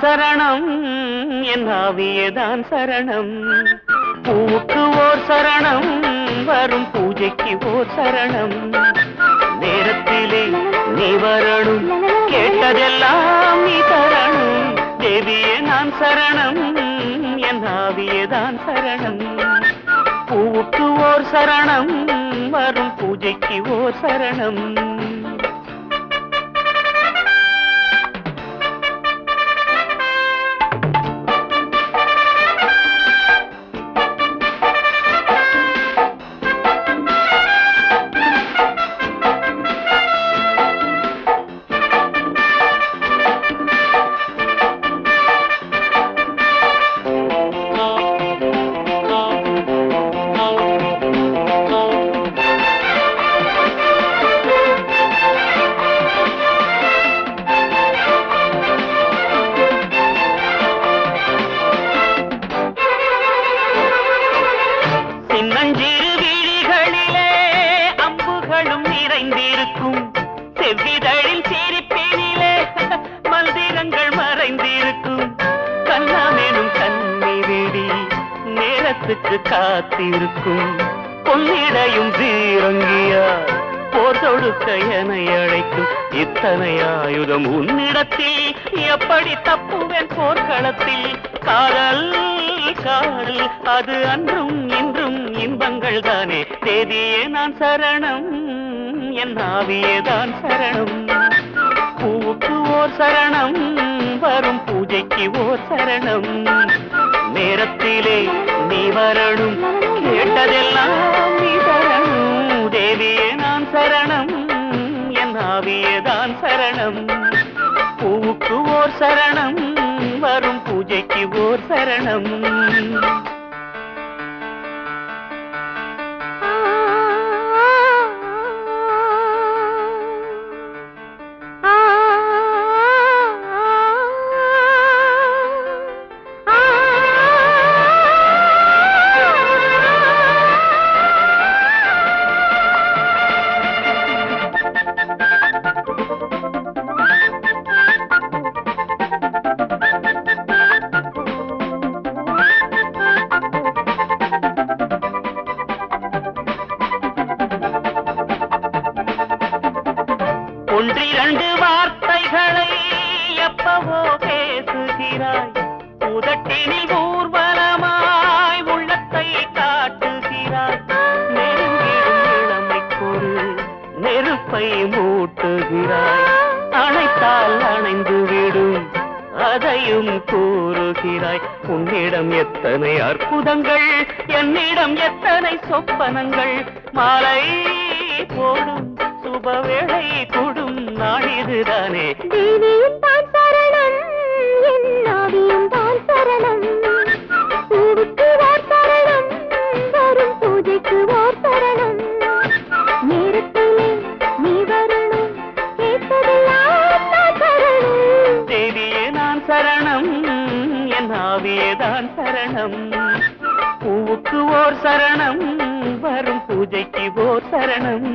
சரணம் என் ஆவியேதான் சரணம் பூவுக்கு ஓர் சரணம் வரும் பூஜைக்கு ஓர் சரணம் நேரத்திலே நீ வரணும் கேட்டதெல்லாம் நீ தரணும் தேவியே நான் சரணம் என் ஆவியேதான் சரணம் பூவுக்கு ஓர் சரணம் வரும் பூஜைக்கு ஓர் சரணம் சின்னஞ்சிறு விழிகளிலே அம்புகளும் நிறைந்திருக்கும் செவ்விதழில் சிரிப்பினிலே மந்திரங்கள் மறைந்திருக்கும் கண்ணாமேனும் கண்ணீரிடி நேரத்துக்கு காத்திருக்கும் பொன்னிடையும் தீரங்கியா போர் தொடுக்க என அழைக்கும் இத்தனை ஆயுதம் உன்னிடத்தில் எப்படி தப்புவேன் போர்க்களத்தில் காதல் காதல் அது அன்றும் இன்றும் இன்பங்கள் தானே தேதியே நான் சரணம் என் ஆவியேதான் சரணம் பூவுக்கு ஓர் சரணம் வரும் பூஜைக்கு ஓர் சரணம் நேரத்திலே நீ வரணும் கேட்டதெல்லாம் நீ தரணும் தேவியே நான் சரணம் என் ஆவியேதான் சரணம் பூவுக்கு ஓர் சரணம் வரும் பூஜைக்கு ஓர் சரணம் ஒன்றிரண்டு வார்த்தைகளை எப்பவோ பேசுகிறாய் உதட்டினில் ஊர்வலமாய் உள்ளத்தை காட்டுகிறாய் நெருங்கிடும் இளமைக்கொரு நெருப்பை மூட்டுகிறாய் அணைத்தால் அணைந்து விடும் அதையும் கூறுகிறாய் உன்னிடம் எத்தனை அற்புதங்கள் என்னிடம் எத்தனை சொப்பனங்கள் மாலை போடும் சுபவேளை கூடும் நாளிதுதானே தேவியும் தான் சரணம் என் ஆவியும் தான் சரணம் பூவுக்கு ஓர் சரணம் வரும் பூஜைக்கு ஓர் சரணம் நேரத்திலே நீ வரணும் கேட்டதெல்லாம் நான் தரணும் தேவியே நான் சரணம் என் ஆவியேதான் சரணம் பூவுக்கு ஓர் சரணம் வரும் பூஜைக்கு ஓர் சரணம்